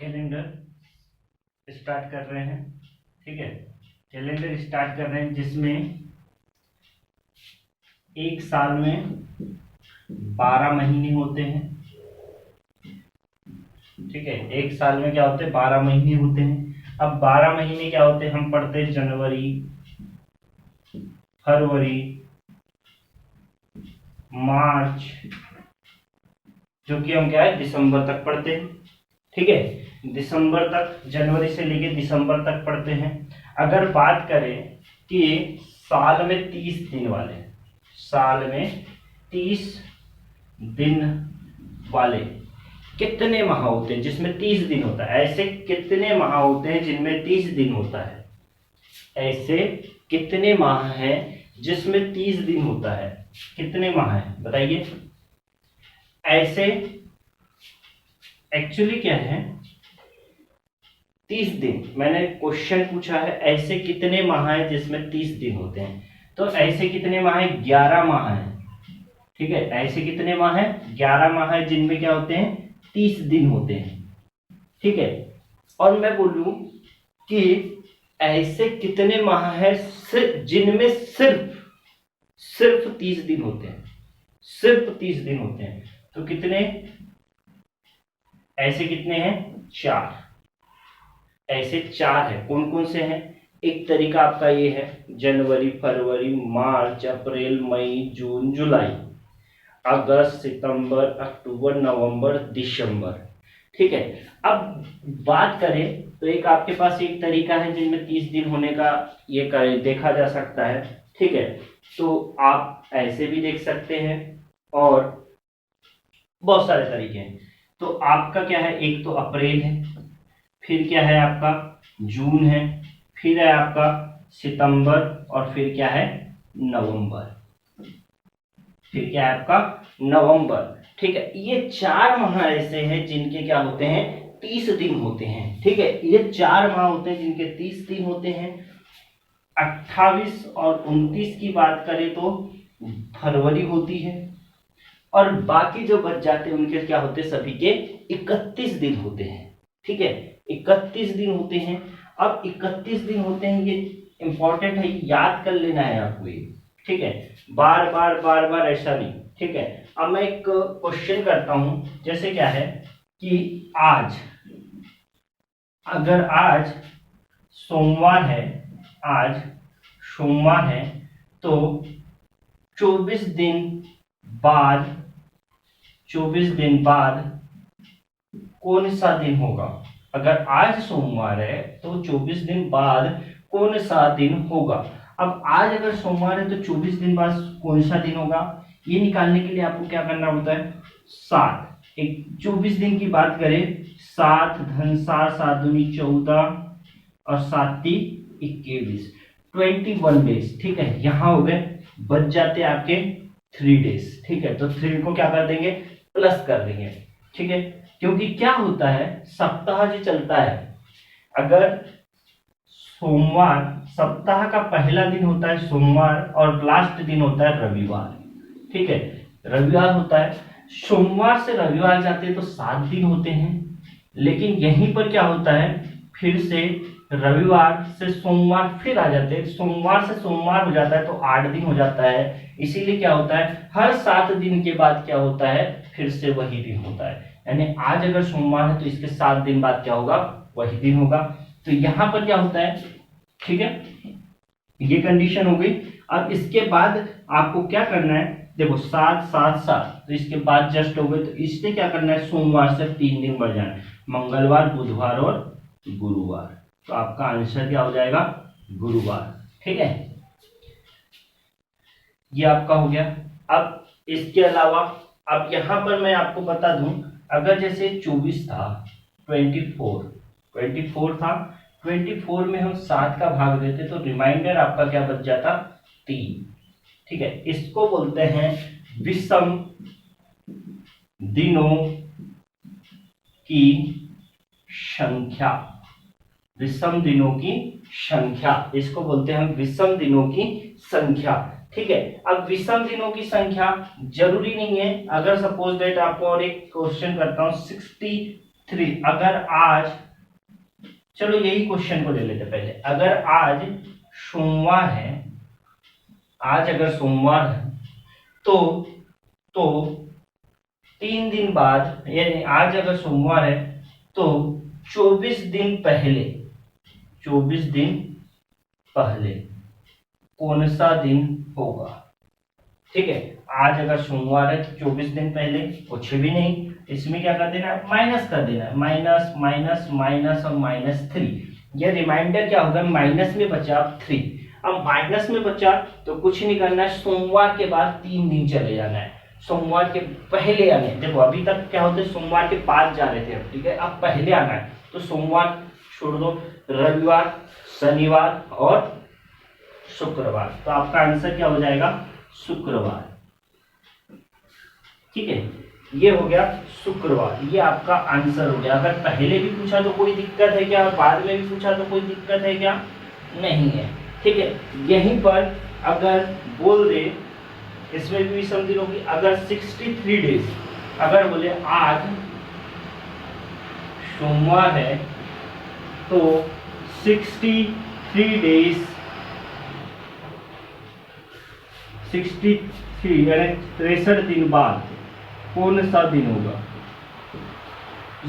Calendar start कर रहे हैं। ठीक है, कैलेंडर स्टार्ट कर रहे हैं जिसमें एक साल में 12 महीने होते हैं। ठीक है, एक साल में क्या होते हैं, 12 महीने होते हैं। अब 12 महीने क्या होते हैं, हम पढ़ते हैं जनवरी, फरवरी, मार्च, जो कि हम क्या है दिसंबर तक पढ़ते हैं। ठीक है, दिसंबर तक, जनवरी से लेके दिसंबर तक पढ़ते हैं। अगर बात करें कि साल में 30 दिन वाले, साल में 30 दिन वाले कितने माह होते हैं जिसमें 30 दिन होता है? ऐसे कितने माह होते हैं जिनमें 30 दिन होता है? ऐसे कितने माह हैं जिसमें 30 दिन होता है? कितने माह हैं बताइए। ऐसे एक्चुअली क्या है, 30 दिन, मैंने क्वेश्चन पूछा है ऐसे कितने माह हैं जिसमें 30 दिन होते हैं, तो ऐसे कितने माह हैं? 11 माह हैं। ठीक है, ऐसे कितने माह हैं? 11 माह हैं जिनमें क्या होते हैं? 30 दिन होते हैं। ठीक है, और मैं बोलूं कि ऐसे कितने माह हैं जिनमें सिर्फ 30 दिन होते हैं, सिर्फ 30 दिन होते हैं, तो कितने? ऐसे कितने हैं? 4। ऐसे 4 है। कौन कौन से हैं? एक तरीका आपका ये है, जनवरी, फरवरी, मार्च, अप्रैल, मई, जून, जुलाई, अगस्त, सितंबर, अक्टूबर, नवंबर, दिसंबर। ठीक है, अब बात करें तो एक आपके पास एक तरीका है जिनमें 30 दिन होने का ये देखा जा सकता है। ठीक है, तो आप ऐसे भी देख सकते हैं और बहुत सारे तरीके हैं। तो आपका क्या है, एक तो अप्रैल है, फिर क्या है आपका जून है, फिर है आपका सितंबर, और फिर क्या है नवंबर, फिर क्या है आपका नवंबर। ठीक है, ये 4 माह ऐसे हैं जिनके क्या होते हैं? 30 दिन होते हैं। ठीक है, ये 4 माह होते हैं जिनके 30 दिन होते हैं। 28 और 29 की बात करें तो फरवरी होती है, और बाकी जो बच जाते हैं उनके क्या होते हैं? सभी के 31 दिन होते हैं। ठीक है, 31 दिन होते हैं। अब 31 दिन होते हैं, ये इंपॉर्टेंट है, याद कर लेना है आपको ये। ठीक है, बार बार ऐसा नहीं। ठीक है, अब मैं एक क्वेश्चन करता हूं, जैसे क्या है कि आज, अगर आज सोमवार है, आज सोमवार है, तो 24 दिन बाद, 24 दिन बाद कौन सा दिन होगा? अगर आज सोमवार है तो 24 दिन बाद कौन सा दिन होगा? अब आज अगर सोमवार है तो 24 दिन बाद कौन सा दिन होगा, ये निकालने के लिए आपको क्या करना होता है? 7, एक 24 दिन की बात करें, 7 धन 7, 7 दूनी 14 और 7 3 21, 21 डेज। ठीक है, यहां हो गए, बच जाते आपके 3 डेज। ठीक है, तो 3 को क्या कर देंगे? प्लस कर देंगे। ठीक है, क्योंकि क्या होता है, सप्ताह जो चलता है, अगर सोमवार, सप्ताह का पहला दिन होता है सोमवार और लास्ट दिन होता है रविवार। ठीक है, रविवार होता है, सोमवार से रविवार जाते हैं तो 7 दिन होते हैं, लेकिन यहीं पर क्या होता है, फिर से रविवार से सोमवार फिर आ जाते हैं, सोमवार से सोमवार हो जाता है तो 8 दिन हो जाता है। इसीलिए क्या होता है, हर 7 दिन के बाद क्या होता है, फिर से वही दिन होता है। यानी आज अगर सोमवार है तो इसके 7 दिन बाद क्या होगा? वही दिन होगा। तो यहां पर क्या होता है? ठीक है, ये कंडीशन हो गई। अब इसके बाद आपको क्या करना है, देखो 7 7 7, तो इसके बाद जस्ट हो गए, तो इससे क्या करना है, सोमवार से 3 दिन बढ़ जाना है, मंगलवार, बुधवार और गुरुवार। तो आपका आंसर क्या हो जाएगा? गुरुवार। ठीक है, ये आपका हो गया। अब इसके अलावा, अब यहां पर मैं आपको बता दूं, अगर जैसे 24 था, 24 था, 24 में हम 7 का भाग देते तो रिमाइंडर आपका क्या बच जाता? 3। ठीक है, इसको बोलते हैं विषम दिनों की संख्या। विषम दिनों की संख्या, इसको बोलते हैं हम विषम दिनों की संख्या। ठीक है, अब विषम दिनों की संख्या जरूरी नहीं है, अगर सपोज दैट आपको और एक क्वेश्चन करता हूं, 3। अगर आज, चलो यही क्वेश्चन को ले लेते पहले। अगर आज सोमवार है, आज अगर सोमवार है तो 3 दिन बाद, यानी आज अगर सोमवार है तो 24 दिन पहले, 24 दिन पहले कौन सा दिन होगा? ठीक है, आज अगर सोमवार है तो 24 दिन पहले कुछ भी नहीं, इसमें क्या कर देना है, माइनस कर देना है, माइनस माइनस माइनस और -3। ये रिमाइंडर क्या होगा, माइनस में बचा 3। अब माइनस में बचा तो कुछ नहीं करना है, सोमवार के बाद 3 दिन चले जाना है, सोमवार के पहले आने। देखो अभी तक क्या होते, सोमवार के बाद जा रहे थे, अब ठीक है, अब पहले आना है। तो सोमवार छोड़ दो, रविवार, शनिवार और शुक्रवार। तो आपका आंसर क्या हो जाएगा, शुक्रवार। ठीक है, ये हो गया शुक्रवार, ये आपका आंसर हो गया। अगर पहले भी पूछा तो कोई दिक्कत है क्या, बाद में भी पूछा तो कोई दिक्कत है क्या, नहीं है। ठीक है, यहीं पर अगर बोल दे, इसमें भी समझ लो कि अगर 63 डेज, अगर बोले आज सोमवार है तो 63 डेज, 63 यानी 63 दिन बाद कौन सा दिन होगा?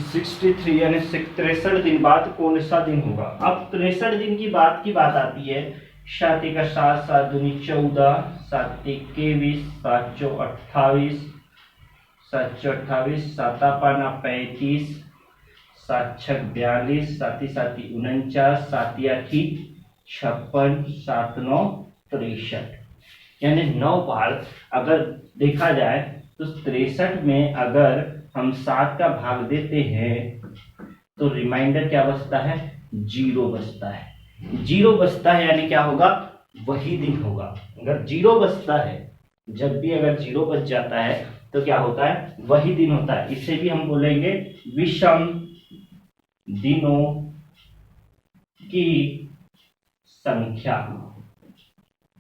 63 यानी 63 दिन बाद कौन सा दिन होगा? अब 63 दिन की बात आती है। 7 का 7, 7 दूनी 14, 7 21, 7 चौ 28, 7 चौ 28, 7 पाना 35, 7 छक 42, 7 7 49, 7 8 56, 7 9 63। यानी 9 बार अगर देखा जाए तो 63 में अगर हम 7 का भाग देते हैं तो रिमाइंडर क्या बचता है, 0 बचता है। 0 बचता है यानी क्या होगा, वही दिन होगा। अगर 0 बचता है, जब भी अगर 0 बच जाता है तो क्या होता है, वही दिन होता है। इसे भी हम बोलेंगे विषम दिनों की संख्या।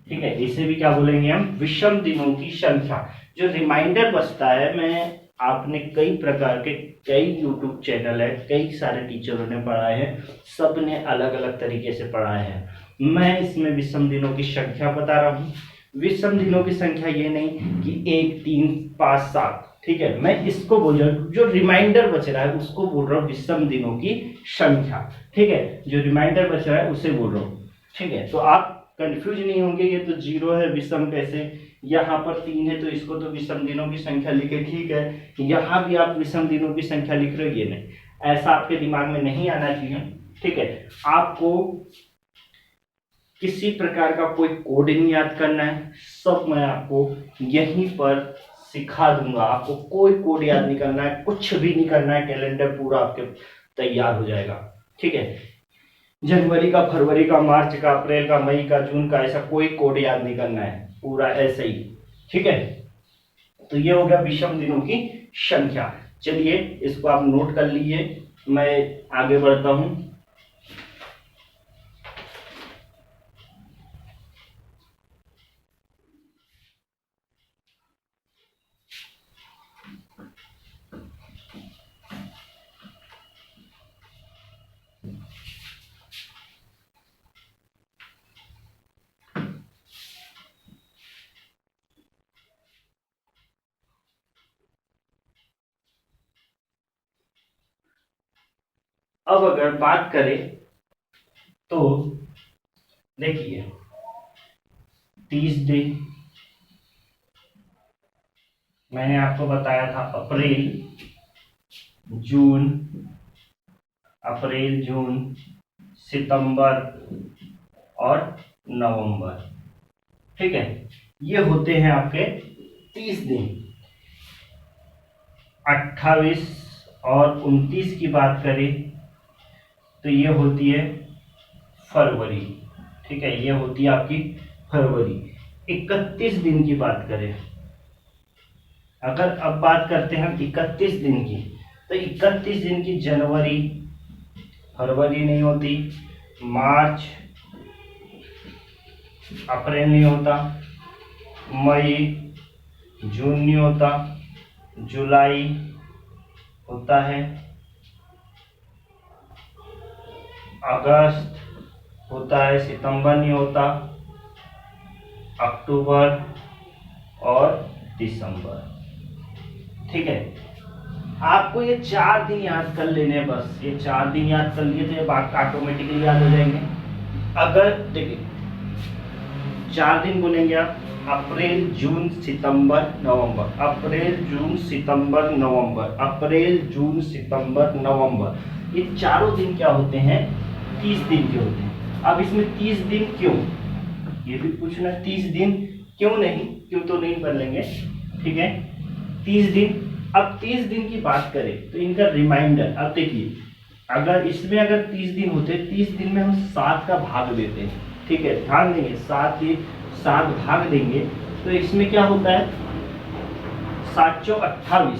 ठीक है, इसे भी क्या बोलेंगे हम, विषम दिनों की संख्या। जो रिमाइंडर बचता है, मैं आपने कई प्रकार के कई यूट्यूब चैनल है, कई सारे टीचरों ने पढ़ाए हैं, सब ने अलग अलग तरीके से पढ़ाए हैं। मैं इसमें विषम दिनों की संख्या बता रहा हूँ। विषम दिनों की संख्या ये नहीं कि 1 3 5 7, ठीक है, मैं इसको बोल रहा हूँ, जो रिमाइंडर बच रहा है उसको बोल रहा हूँ विषम दिनों की संख्या। ठीक है, जो रिमाइंडर बच रहा है उसे बोल रहा हूँ। ठीक है, तो आप कंफ्यूज नहीं होंगे, ये तो 0 है, विषम कैसे, यहाँ पर 3 है तो इसको तो विषम दिनों की संख्या लिखे। ठीक है, यहाँ भी आप विषम दिनों की संख्या लिख रहे हो, ये नहीं, ऐसा आपके दिमाग में नहीं आना चाहिए। ठीक है, आपको किसी प्रकार का कोई कोड नहीं याद करना है, सब मैं आपको यहीं पर सिखा दूंगा। आपको कोई कोड याद नहीं करना है, कुछ भी नहीं करना है, कैलेंडर पूरा आपके तैयार हो जाएगा। ठीक है, जनवरी का, फरवरी का, मार्च का, अप्रैल का, मई का, जून का, ऐसा कोई कोड याद नहीं करना है, पूरा ऐसे ही। ठीक है, तो ये हो गया विषम दिनों की संख्या। चलिए इसको आप नोट कर लीजिए, मैं आगे बढ़ता हूं। अब अगर बात करें तो देखिए 30 दिन मैंने आपको बताया था, अप्रैल जून सितंबर और नवंबर। ठीक है, ये होते हैं आपके 30 दिन। 28 और 29 की बात करें तो ये होती है फरवरी। ठीक है, ये होती है आपकी फरवरी। 31 दिन की बात करें, अगर अब बात करते हैं 31 दिन की, तो 31 दिन की जनवरी, फरवरी नहीं होती, मार्च, अप्रैल नहीं होता, मई, जून नहीं होता, जुलाई होता है, अगस्त होता है, सितंबर नहीं होता, अक्टूबर और दिसंबर। ठीक है, आपको ये 4 दिन याद कर लेने हैं, बस ये 4 दिन याद कर लिए तो ये बात ऑटोमेटिकली याद हो जाएंगे। अगर देखिए 4 दिन बोलेंगे आप, अप्रैल जून सितंबर नवंबर, अप्रैल जून सितंबर नवंबर, अप्रैल जून सितंबर नवंबर, ये चारों दिन क्या होते हैं, 30 दिन के होते हैं। अब इसमें 30 दिन क्यों, ये भी पूछना, 30 दिन क्यों नहीं, क्यों तो नहीं कर लेंगे, ठीक है। 30 दिन, अब 30 दिन की बात करें तो इनका रिमाइंडर, अब देखिए अगर इसमें अगर 30 दिन होते, 30 दिन में हम 7 का भाग देते हैं, ठीक है, ध्यान देंगे 7 भाग देंगे तो इसमें क्या होता है, 7 चौ 28,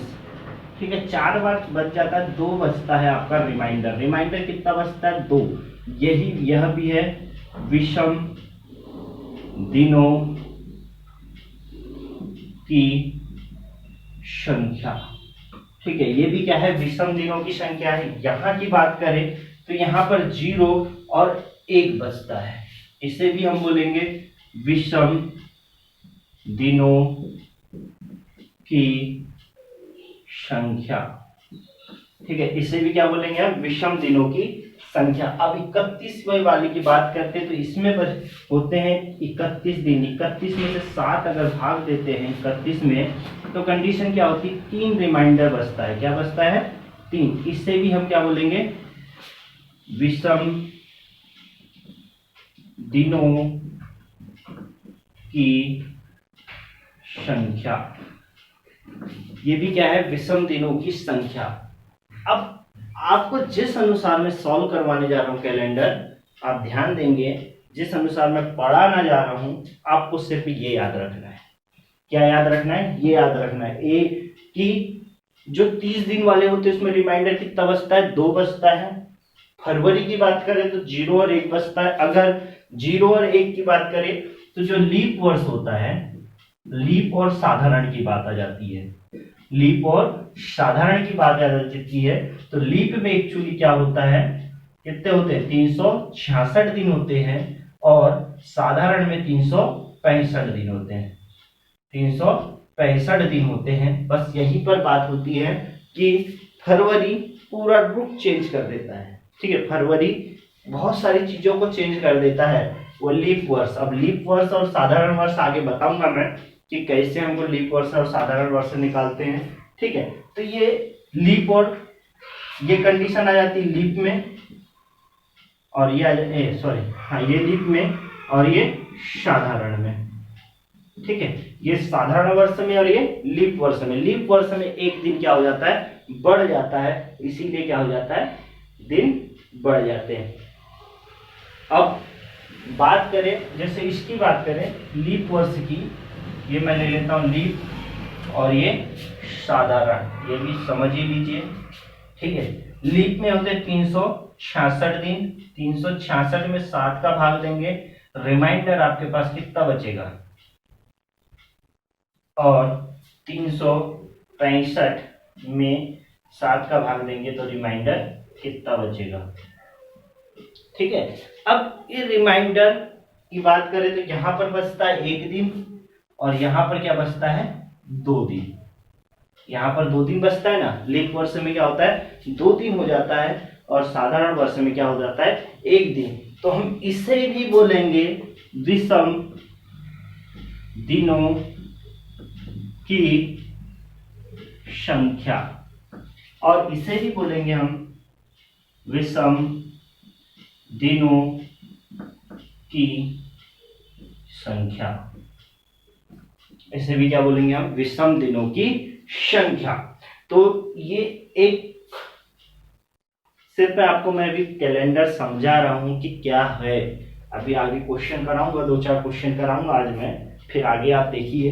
ठीक है, 4 बार बच जाता है, 2 बचता है आपका रिमाइंडर। रिमाइंडर कितना बचता है, 2। यह भी है विषम दिनों की संख्या, ठीक है, ये भी क्या है, विषम दिनों की संख्या है। यहां की बात करें तो यहां पर 0 और 1 बचता है, इसे भी हम बोलेंगे विषम दिनों की संख्या, ठीक है, इसे भी क्या बोलेंगे हम, विषम दिनों की संख्या। अब 31वें वाली की बात करते हैं तो इसमें होते हैं 31 दिन, 31 में से 7 अगर भाग देते हैं 31 में तो कंडीशन क्या होती है, 3 रिमाइंडर बचता है, क्या बचता है, 3। इससे भी हम क्या बोलेंगे, विषम दिनों की संख्या, ये भी क्या है, विषम दिनों की संख्या। अब आपको जिस अनुसार मैं सॉल्व करवाने जा रहा हूं कैलेंडर, आप ध्यान देंगे, जिस अनुसार मैं पढ़ाना जा रहा हूं आपको सिर्फ ये याद रखना है, क्या याद रखना है, ये याद रखना है ए कि जो 30 दिन वाले होते हैं उसमें रिमाइंडर कितना बचता है, 2 बचता है। फरवरी की बात करें तो 0 और 1 बचता है। अगर 0 और 1 की बात करें तो जो लीप वर्ष होता है, लीप और साधारण की बात आ जाती है, लीप और साधारण की बात आ जाती है। तो लीप में एक्चुअली क्या होता है, कितने होते हैं, 366 दिन होते हैं, और साधारण में 365 दिन होते हैं, 365 दिन होते हैं। बस यहीं पर बात होती है कि फरवरी पूरा रुख चेंज कर देता है, ठीक है, फरवरी बहुत सारी चीजों को चेंज कर देता है, वो लीप वर्ष। अब लीप वर्ष और साधारण वर्ष आगे बताऊंगा मैं कि कैसे हमको लीप वर्ष और साधारण वर्ष निकालते हैं, ठीक है। तो ये लीप और ये कंडीशन आ जाती है लीप में, और ये आ जाए ये लीप में और ये साधारण में, ठीक है, ये साधारण वर्ष में और ये लीप वर्ष में। लीप वर्ष में एक दिन क्या हो जाता है, बढ़ जाता है, इसीलिए क्या हो जाता है, दिन बढ़ जाते हैं। अब बात करें, जैसे इसकी बात करें लीप वर्ष की, ये मैं ले लेता हूं लीप और ये साधारण, ये भी समझ ही लीजिए, ठीक है। लीप में होते 366 दिन, 366 में 7 का भाग देंगे, रिमाइंडर आपके पास कितना बचेगा, और 365 में 7 का भाग देंगे तो रिमाइंडर कितना बचेगा, ठीक है। अब ये रिमाइंडर की बात करें तो यहां पर बचता है 1 दिन, और यहां पर क्या बचता है, 2 दिन, यहां पर 2 दिन बचता है ना। लीप वर्ष में क्या होता है, 2 दिन हो जाता है, और साधारण वर्ष में क्या हो जाता है, 1 दिन। तो हम इसे भी बोलेंगे विषम दिनों की संख्या, और इसे भी बोलेंगे हम विषम दिनों की संख्या, इसे भी क्या बोलेंगे हम, विषम दिनों की संख्या। तो ये एक सिर्फ आपको मैं अभी कैलेंडर समझा रहा हूं कि क्या है। अभी आगे क्वेश्चन कराऊंगा, 2-4 क्वेश्चन कराऊंगा आज मैं, फिर आगे आप देखिए,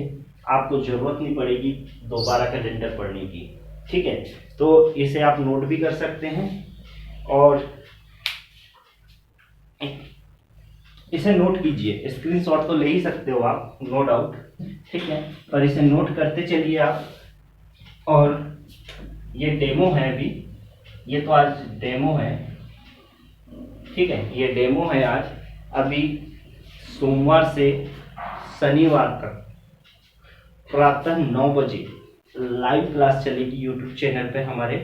आपको जरूरत नहीं पड़ेगी दोबारा कैलेंडर पढ़ने की, ठीक है। तो इसे आप नोट भी कर सकते हैं, और इसे नोट कीजिए, स्क्रीनशॉट तो ले ही सकते हो आप, नो डाउट, ठीक है, पर इसे नोट करते चलिए आप। और ये डेमो है, अभी ये तो आज डेमो है, ठीक है, ये डेमो है आज। अभी सोमवार से शनिवार तक प्रातः 9 बजे लाइव क्लास चलेगी यूट्यूब चैनल पे। हमारे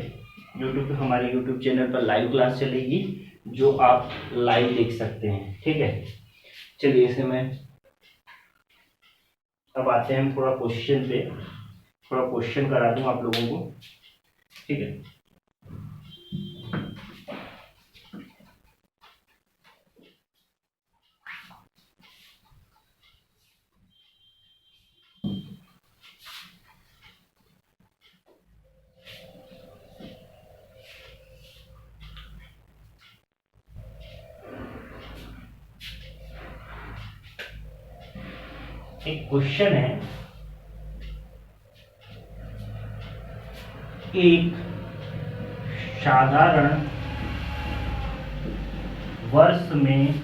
यूट्यूब चैनल पर लाइव क्लास चलेगी, जो आप लाइव देख सकते हैं। ठीक है, चलिए इसे मैं अब आते हैं हम थोड़ा क्वेश्चन पे, थोड़ा क्वेश्चन करा दूं आप लोगों को। ठीक है, एक क्वेश्चन है, एक साधारण वर्ष में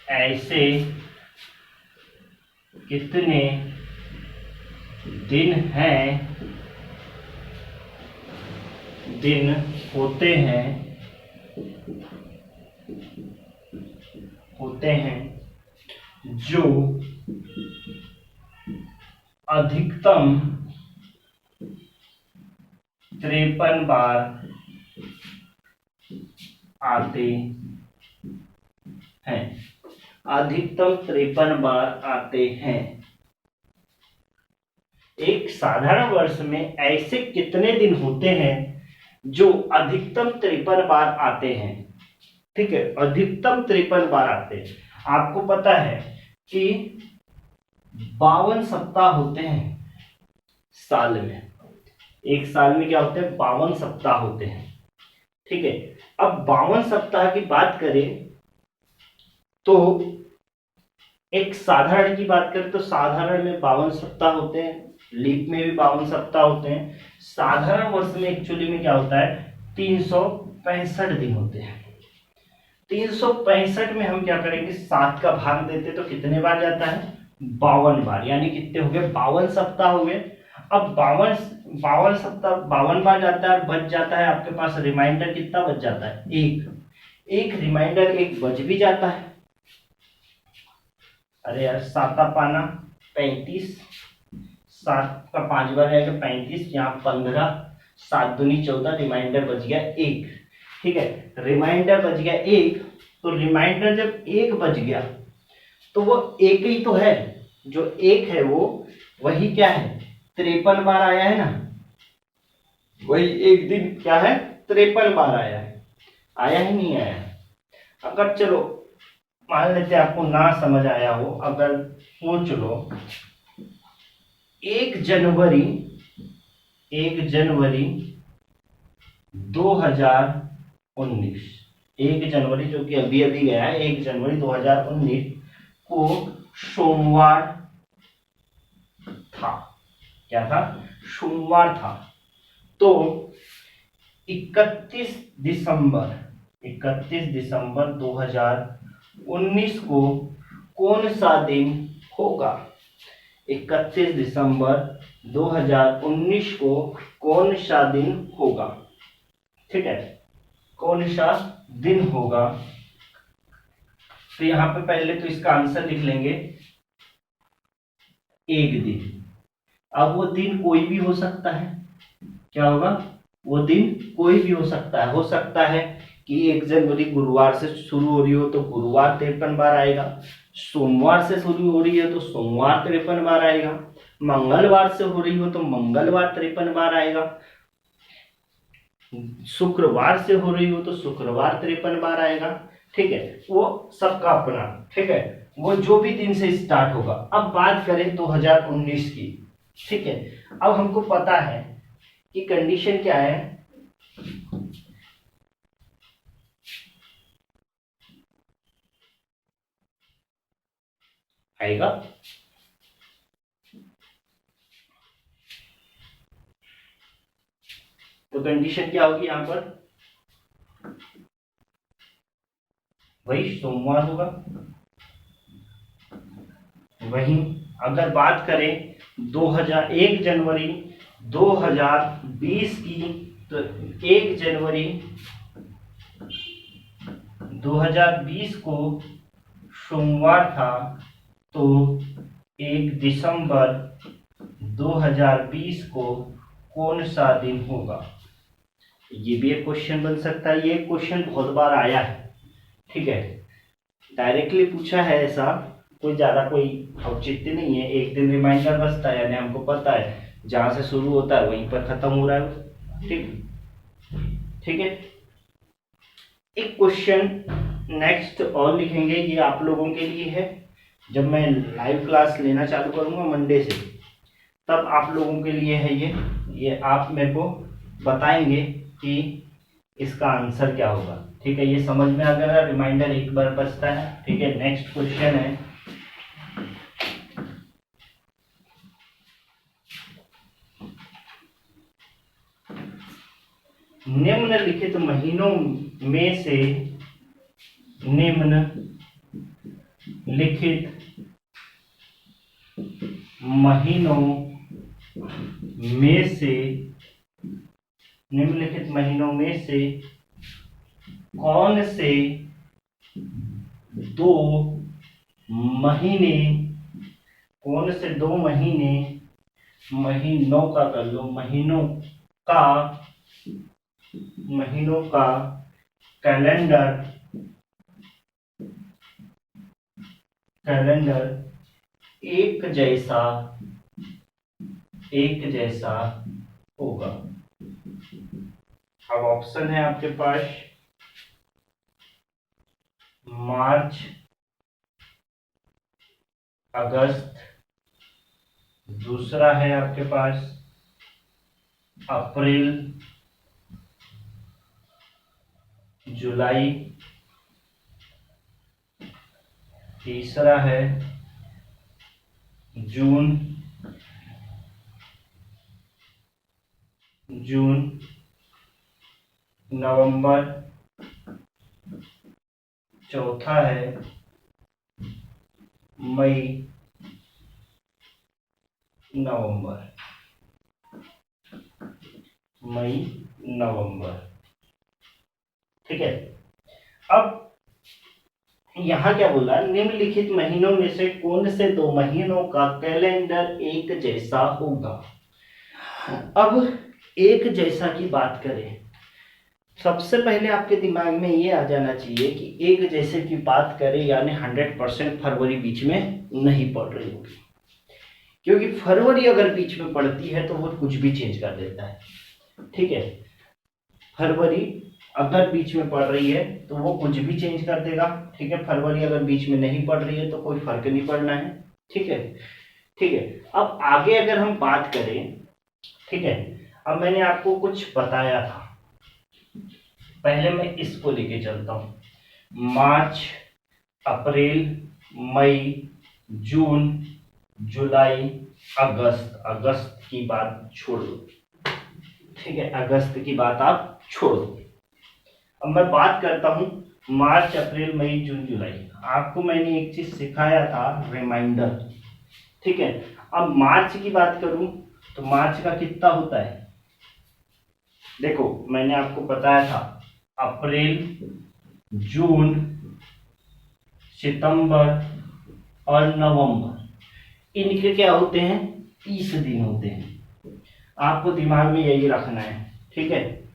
ऐसे कितने दिन होते हैं जो अधिकतम 53 बार आते हैं। अधिकतम 53 बार आते हैं। एक साधारण वर्ष में ऐसे कितने दिन होते हैं जो अधिकतम 53 बार आते हैं। ठीक है, अधिकतम 53 बार आते हैं। आपको पता है कि 52 सप्ताह होते हैं साल में। एक साल में क्या होते हैं? 52 सप्ताह होते हैं। ठीक है, अब 52 सप्ताह की बात करें तो एक साधारण की बात करें तो साधारण में 52 सप्ताह होते हैं, लीप में भी 52 सप्ताह होते हैं। साधारण वर्ष में एक्चुअली में क्या होता है? 365 दिन होते हैं। 365 में हम क्या करेंगे? 7 का भाग देते तो कितने बार जाता है? 52 बार, यानी कितने हो गए? 52 सप्ताह हो गए। अब 52 सप्ताह 52 बार जाता है, बच जाता है आपके पास रिमाइंडर कितना बच जाता है? एक रिमाइंडर एक बच भी जाता है। अरे यार, 7 पाना 35, 7 का 5 बार आएगा 35, यहाँ 15, 7 दूनी 14, रिमाइंडर बच गया 1। ठीक है, रिमाइंडर बच गया 1। तो रिमाइंडर जब 1 बच गया तो वो एक ही तो है, जो 1 है वो वही क्या है? 53 बार आया है ना, वही एक दिन क्या है? 53 बार आया है। आया ही नहीं आया? अगर चलो मान लेते आपको ना समझ आया हो, अगर सोच लो 1 जनवरी 2019, 1 जनवरी जो कि अभी अभी गया है, 1 जनवरी 2019 को सोमवार था। क्या था? सोमवार था। तो 31 दिसंबर 2019 को कौन सा दिन होगा? 31 दिसंबर 2019 को कौन सा दिन होगा? ठीक है, कौन सा दिन होगा? तो यहां पे पहले तो इसका आंसर लिख लेंगे, एक दिन। अब वो दिन कोई भी हो सकता है। क्या होगा? वो दिन कोई भी हो सकता है। हो सकता है कि 1 जनवरी गुरुवार से शुरू हो रही हो तो गुरुवार 53 बार आएगा, सोमवार से शुरू हो रही है तो सोमवार 53 बार आएगा, मंगलवार से हो रही हो तो मंगलवार 53 बार आएगा, शुक्रवार से हो रही हो तो शुक्रवार 53 बार आएगा। ठीक है, वो सबका अपना। ठीक है, वो जो भी दिन से स्टार्ट होगा। अब बात करें 2019 की। ठीक है, अब हमको पता है कि कंडीशन क्या है। आएगा तो कंडीशन क्या होगी? यहां पर वही सोमवार होगा। वहीं अगर बात करें 1 जनवरी 2020 की, तो 1 जनवरी 2020 को सोमवार था, तो 1 दिसंबर 2020 को कौन सा दिन होगा। ये भी एक क्वेश्चन बन सकता है। ये क्वेश्चन बहुत बार आया है, ठीक है, डायरेक्टली पूछा है ऐसा, कोई ज्यादा कोई औचित्य नहीं है। एक दिन रिमाइंडर बचता है, यानी हमको पता है जहां से शुरू होता है वहीं पर खत्म हो रहा है। ठीक है। एक क्वेश्चन नेक्स्ट और लिखेंगे, ये आप लोगों के लिए है। जब मैं लाइव क्लास लेना चालू करूंगा मंडे से, तब आप लोगों के लिए है ये आप मेरे को बताएंगे कि इसका आंसर क्या होगा। ठीक है, ये समझ में आ गया। रिमाइंडर एक बार बचता है। ठीक है, नेक्स्ट क्वेश्चन है, निम्नलिखित महीनों में से निम्नलिखित महीनों में से कौन से 2 महीने महीनों का कर लो, महीनों का कैलेंडर एक जैसा होगा। अब ऑप्शन है आपके पास मार्च, अगस्त, दूसरा है आपके पास अप्रैल, जुलाई, तीसरा है जून, नवंबर, चौथा है मई, नवंबर। ठीक है। अब यहां क्या बोला, निम्नलिखित महीनों में से कौन से 2 महीनों का कैलेंडर एक जैसा होगा। अब एक जैसा की बात करें, सबसे पहले आपके दिमाग में ये आ जाना चाहिए कि एक जैसे की बात करें यानी 100% फरवरी बीच में नहीं पड़ रही होगी, क्योंकि फरवरी अगर बीच में पड़ती है तो वो कुछ भी चेंज कर देता है। ठीक है, फरवरी अगर बीच में पड़ रही है तो वो कुछ भी चेंज कर देगा। ठीक है, फरवरी अगर बीच में नहीं पड़ रही है तो कोई फर्क नहीं पड़ना है। ठीक है। अब आगे अगर हम बात करें, ठीक है, अब मैंने आपको कुछ बताया था, पहले मैं इसको लेके चलता हूं। मार्च, अप्रैल, मई, जून, जुलाई, अगस्त की बात छोड़ दो। ठीक है, अगस्त की बात आप छोड़ दो। अब मैं बात करता हूं मार्च, अप्रैल, मई, जून, जुलाई। आपको मैंने एक चीज सिखाया था, रिमाइंडर। ठीक है, अब मार्च की बात करूं तो मार्च का कितना होता है, देखो मैंने आपको बताया था अप्रैल, जून, सितंबर और नवंबर, इनके क्या होते हैं, 30 दिन होते हैं। आपको दिमाग में यही रखना है। ठीक है,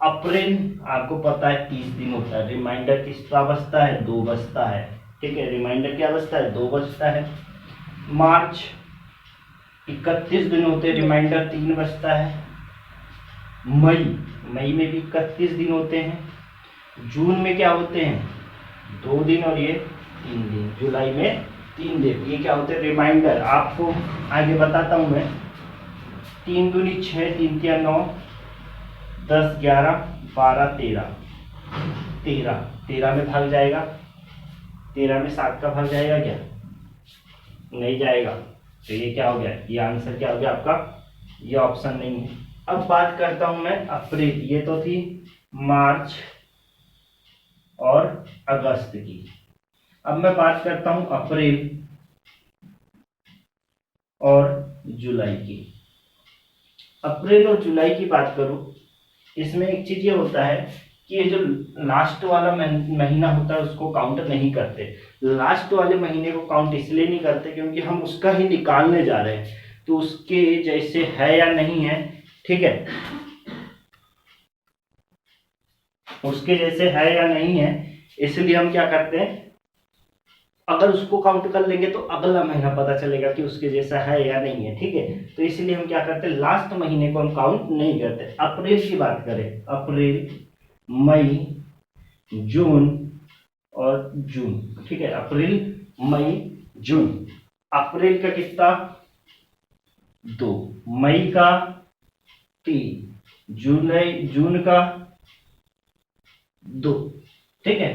अप्रैल आपको पता है 30 दिन होता है, रिमाइंडर कितना बचता है, 2 बचता है। ठीक है, रिमाइंडर क्या बचता है, 2 बचता है। मार्च 31 दिन होते हैं, रिमाइंडर 3 बचता है। मई में भी 31 दिन होते हैं। जून में क्या होते हैं, 2 दिन और ये 3 दिन। जुलाई में 3 दिन। ये क्या होते हैं, रिमाइंडर। आपको आगे बताता हूं मैं। 3 दूनी 6, 3 तिया 9, 10 11 12 13 13 में भाग जाएगा, 13 में 7 का भाग जाएगा क्या, नहीं जाएगा। तो ये क्या हो गया, ये आंसर क्या हो गया आपका, ये ऑप्शन नहीं है। अब बात करता हूं मैं अप्रैल, ये तो थी मार्च और अगस्त की। अब मैं बात करता हूं अप्रैल और जुलाई की। अप्रैल और जुलाई की बात करूं, इसमें एक चीज ये होता है कि ये जो लास्ट वाला महीना होता है उसको काउंट नहीं करते। लास्ट वाले महीने को काउंट इसलिए नहीं करते क्योंकि हम उसका ही निकालने जा रहे हैं, तो उसके जैसे है या नहीं है, ठीक है, उसके जैसे है या नहीं है, इसलिए हम क्या करते हैं, अगर उसको काउंट कर लेंगे तो अगला महीना पता चलेगा कि उसके जैसा है या नहीं है, ठीक है। तो इसलिए हम क्या करते हैं, लास्ट महीने को हम काउंट नहीं करते। अप्रैल की बात करें, अप्रैल, मई, जून और जून, ठीक है, अप्रैल, मई, जून। अप्रैल का कितना, 2, मई का 3, जून का 2, ठीक है,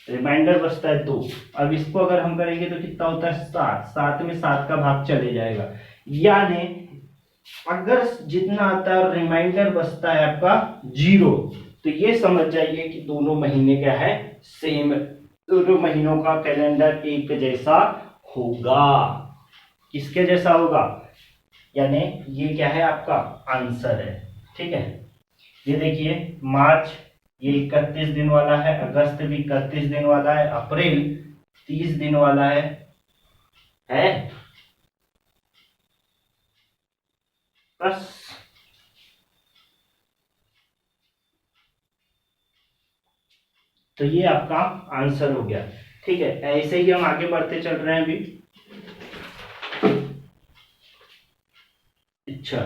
रिमाइंडर बचता है 2। अब इसको अगर हम करेंगे तो कितना होता है, 7, 7 में 7 का भाग चले जाएगा, यानी अगर जितना आता है और रिमाइंडर बचता है आपका 0, तो ये समझ जाइए कि दोनों महीने क्या है, सेम, दोनों महीनों का कैलेंडर एक जैसा होगा। किसके जैसा होगा, यानी ये क्या है, आपका आंसर है, ठीक है। ये देखिए, मार्च ये 31 दिन वाला है, अगस्त भी 31 दिन वाला है, अप्रैल 30 दिन वाला है बस। तो ये आपका आंसर हो गया, ठीक है। ऐसे ही हम आगे बढ़ते चल रहे हैं अभी। अच्छा,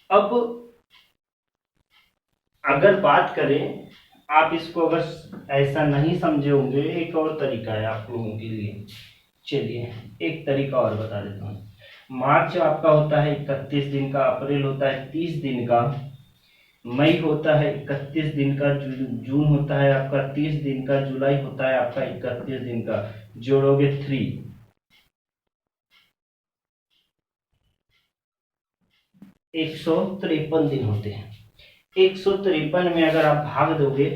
अब अगर बात करें, आप इसको अगर ऐसा नहीं समझे होंगे, एक और तरीका है आप लोगों के लिए, चलिए एक तरीका और बता देता हूँ। मार्च आपका होता है 31 दिन का, अप्रैल होता है 30 दिन का, मई होता है 31 दिन का, जून होता है आपका 30 दिन का, जुलाई होता है आपका 31 दिन का, जोड़ोगे 3, 153 दिन होते हैं। 153 में अगर आप भाग दोगे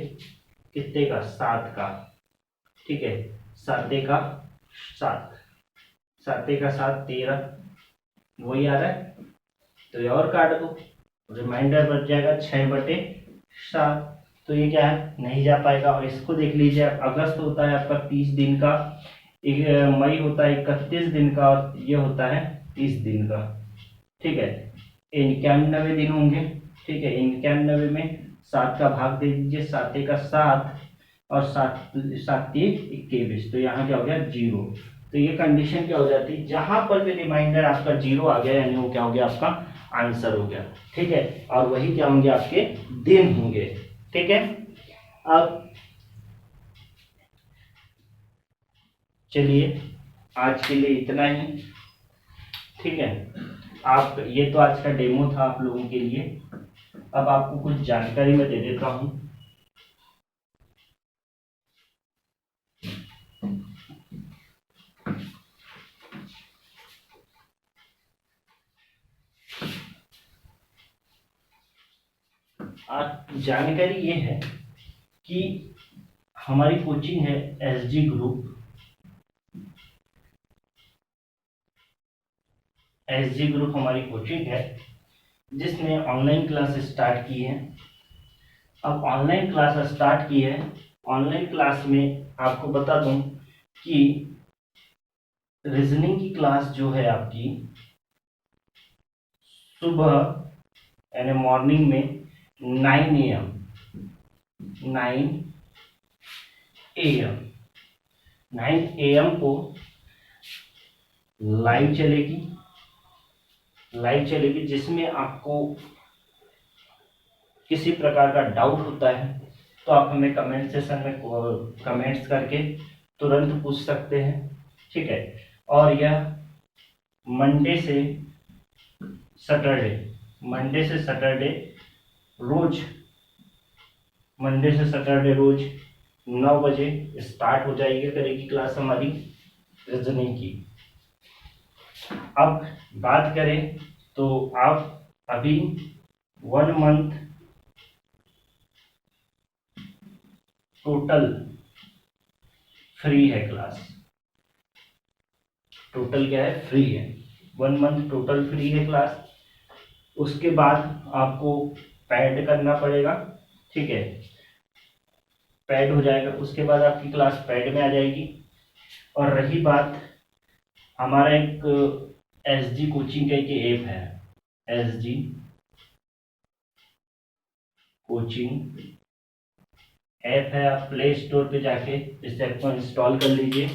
कितने का, 7 का, ठीक है, 7 का 7, 7 का 7, 13, वही आ रहा है, तो ये और काट दो, रिमाइंडर बच जाएगा 6/7। तो ये क्या है, नहीं जा पाएगा। और इसको देख लीजिए, अगस्त होता है आपका 30 दिन का, मई होता है 31 दिन का, और ये होता है 30 दिन का, ठीक है, 91 दिन होंगे, ठीक है। 91 में 7 का भाग दे दीजिए, 7 का 7 और 7 7 21, तो यहाँ क्या हो गया, 0। तो ये कंडीशन क्या हो जाती है, जहां पर भी रिमाइंडर आपका 0 आ गया, यानी वो क्या हो गया, आपका आंसर हो गया, ठीक है। और वही क्या होंगे, आपके दिन होंगे, ठीक है। अब चलिए, आज के लिए इतना ही, ठीक है। आप, ये तो आज का डेमो था आप लोगों के लिए। अब आपको कुछ जानकारी मैं दे देता हूं। आज जानकारी ये है कि हमारी कोचिंग है एसजी ग्रुप। एसजी ग्रुप हमारी कोचिंग है जिसने ऑनलाइन क्लास स्टार्ट की है। अब ऑनलाइन क्लास स्टार्ट की है, ऑनलाइन क्लास में आपको बता दूं कि रीजनिंग की क्लास जो है आपकी सुबह यानी मॉर्निंग में 9 AM, 9 AM को लाइव चलेगी, जिसमें आपको किसी प्रकार का डाउट होता है तो आप हमें कमेंट सेशन में कमेंट्स करके तुरंत पूछ सकते हैं, ठीक है। और यह मंडे से सैटरडे रोज मंडे से सैटरडे रोज 9 बजे स्टार्ट हो जाएगी, करेगी क्लास हमारी रीजनिंग की। अब बात करें तो आप अभी 1 मंथ टोटल फ्री है क्लास, टोटल क्या है, फ्री है, 1 मंथ टोटल फ्री है क्लास। उसके बाद आपको पैड करना पड़ेगा, ठीक है। पैड हो जाएगा, उसके बाद आपकी क्लास पैड में आ जाएगी। और रही बात, हमारा एक एसजी कोचिंग का एक ऐप है, एसजी कोचिंग ऐप है। आप प्ले स्टोर पे जाके इस ऐप को इंस्टॉल कर लीजिए।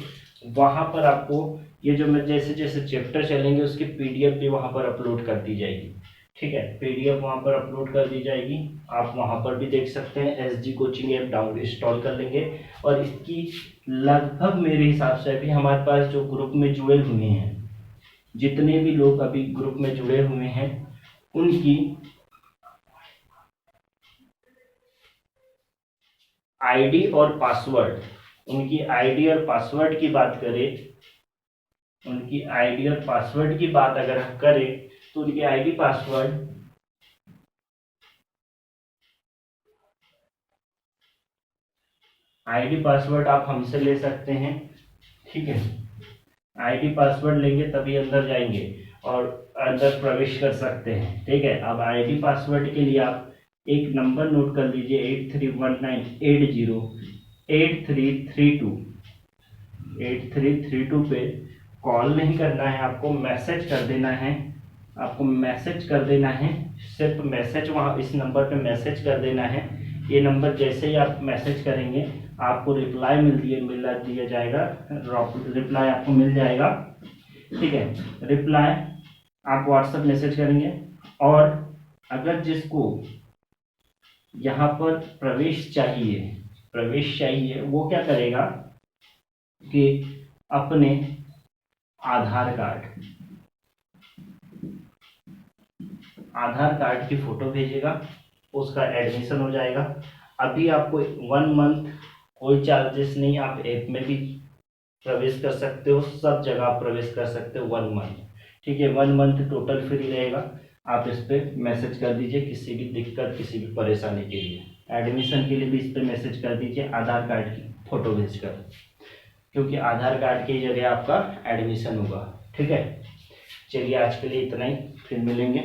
वहाँ पर आपको ये जो मैं जैसे जैसे चैप्टर चलेंगे उसकी पीडीएफ भी वहाँ पर अपलोड कर दी जाएगी, ठीक है। पीडीएफ वहाँ पर अपलोड कर दी जाएगी, आप वहाँ पर भी देख सकते हैं। SG coaching app download install कर लेंगे। और इसकी लगभग मेरे हिसाब से अभी हमारे पास जो ग्रुप में जुड़े हुए हैं, जितने भी लोग अभी ग्रुप में जुड़े हुए हैं, उनकी आईडी और पासवर्ड, उनकी आईडी और पासवर्ड की बात करें, उनकी आईडी और पासवर्ड की बात अगर हम करें तो उनकी आईडी पासवर्ड आप हमसे ले सकते हैं, ठीक है। आईडी पासवर्ड लेंगे तभी अंदर जाएंगे और अंदर प्रवेश कर सकते हैं, ठीक है। अब आईडी पासवर्ड के लिए आप एक नंबर नोट कर लीजिए, 8319808332 पे कॉल नहीं करना है, आपको मैसेज कर देना है। आपको मैसेज कर देना है, सिर्फ मैसेज वहाँ इस नंबर पे मैसेज कर देना है। ये नंबर जैसे ही आप मैसेज करेंगे आपको रिप्लाई दिया जाएगा, रिप्लाई आपको मिल जाएगा, ठीक है। रिप्लाई आप व्हाट्सएप मैसेज करेंगे। और अगर जिसको यहाँ पर प्रवेश चाहिए वो क्या करेगा कि अपने आधार कार्ड की फोटो भेजेगा, उसका एडमिशन हो जाएगा। अभी आपको 1 मंथ कोई चार्जेस नहीं, आप ऐप में भी प्रवेश कर सकते हो, सब जगह आप प्रवेश कर सकते हो 1 मंथ, ठीक है। 1 मंथ टोटल फ्री रहेगा। आप इस पर मैसेज कर दीजिए किसी भी दिक्कत, किसी भी परेशानी के लिए। एडमिशन के लिए भी इस पर मैसेज कर दीजिए आधार कार्ड की फ़ोटो भेजकर, क्योंकि आधार कार्ड की जगह आपका एडमिशन होगा, ठीक है। चलिए आज के लिए इतना ही, फिर मिलेंगे।